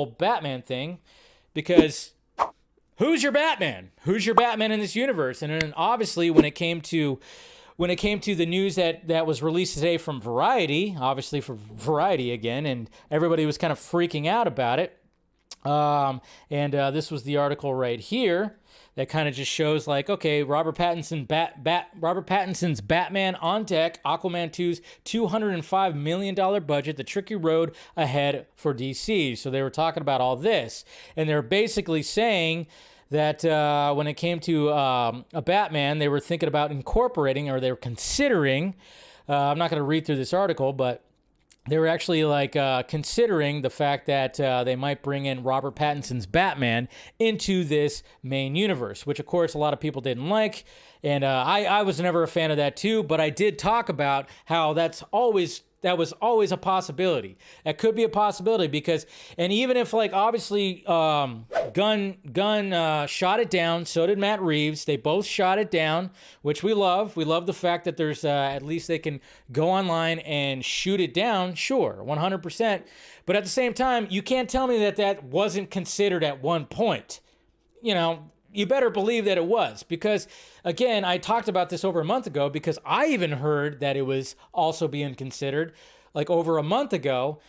Batman thing, because who's your Batman? Who's your Batman in this universe? And then obviously when it came to the news that was released today from Variety, obviously for Variety again, and everybody was kind of freaking out about it. This was the article right here that kind of just shows like, okay, Robert Pattinson's Batman on deck, Aquaman 2's $205 million budget, the tricky road ahead for DC. So they were talking about all this, and they're basically saying that when it came to a Batman, they were thinking about incorporating, or they were considering, I'm not going to read through this article, but they were actually considering the fact that they might bring in Robert Pattinson's Batman into this main universe, which of course a lot of people didn't like. And I was never a fan of that too, but I did talk about how that was always a possibility. That could be a possibility because, and even if obviously Gunn shot it down, so did Matt Reeves. They both shot it down, which we love. We love the fact that there's at least they can go online and shoot it down. Sure, 100%. But at the same time, you can't tell me that wasn't considered at one point. You better believe that it was, because again, I talked about this over a month ago, because I even heard that it was also being considered over a month ago.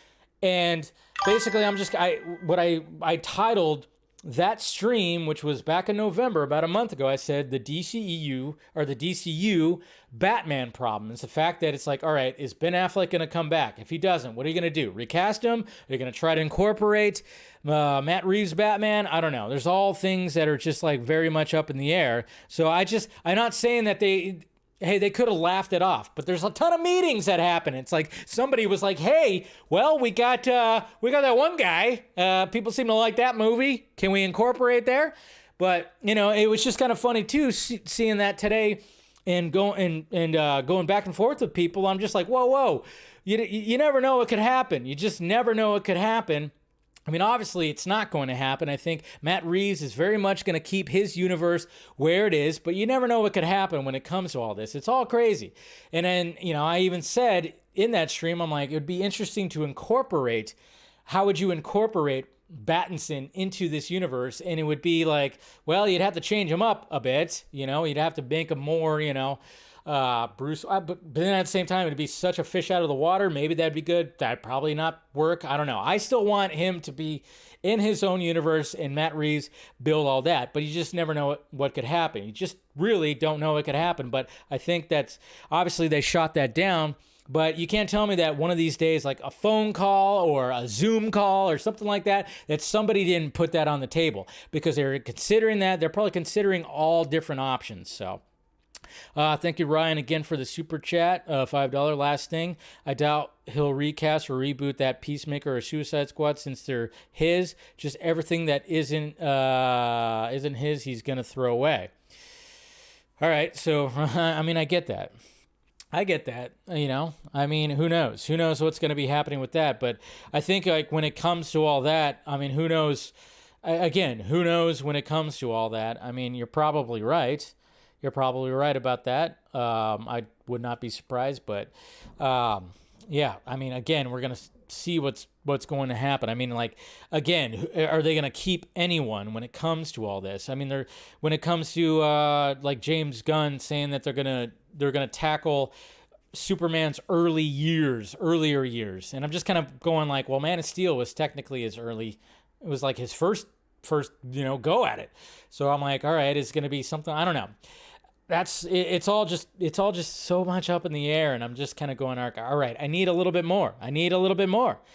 And basically I titled that stream, which was back in November, about a month ago, I said the DCEU, or the DCU Batman problem. It's the fact that it's all right, is Ben Affleck going to come back? If he doesn't, what are you going to do? Recast him? Are you going to try to incorporate Matt Reeves Batman? I don't know. There's all things that are just very much up in the air. So I'm not saying that they could have laughed it off, but there's a ton of meetings that happen. It's somebody was like, hey, well, we got that one guy. People seem to like that movie. Can we incorporate there? But, it was just kind of funny too, seeing that today and going back and forth with people. I'm just like, whoa. You never know what could happen. You just never know what could happen. I mean, obviously, it's not going to happen. I think Matt Reeves is very much going to keep his universe where it is, but you never know what could happen when it comes to all this. It's all crazy. And then, I even said in that stream, I'm like, it would be interesting to incorporate. How would you incorporate Battinson into this universe? And it would be well, you'd have to change him up a bit. You'd have to make him more, Bruce, but then at the same time, it'd be such a fish out of the water. Maybe that'd be good. That'd probably not work. I don't know. I still want him to be in his own universe and Matt Reeves build all that, but you just never know what could happen. You just really don't know what could happen. But I think that's obviously they shot that down, but you can't tell me that one of these days, a phone call or a Zoom call or something like that somebody didn't put that on the table, because they're considering that. They're probably considering all different options. So thank you, Ryan, again for the super chat, $5. Last thing, I doubt he'll recast or reboot that Peacemaker or Suicide Squad, since they're his. Just everything that isn't his, he's gonna throw away. All right, so I mean, I get that. I mean, who knows? Who knows what's going to be happening with that? But I think when it comes to all that, I mean, who knows? Again, who knows when it comes to all that? I mean, you're probably right. You're probably right about that. I would not be surprised, but yeah. I mean, again, we're gonna see what's going to happen. I mean, again, are they gonna keep anyone when it comes to all this? I mean, when it comes to James Gunn saying that they're gonna tackle Superman's earlier years, and I'm just kind of going well, Man of Steel was technically his early. It was his first go at it. So I'm all right, it's gonna be something. I don't know. It's all just so much up in the air, and I'm just kind of going, all right, I need a little bit more.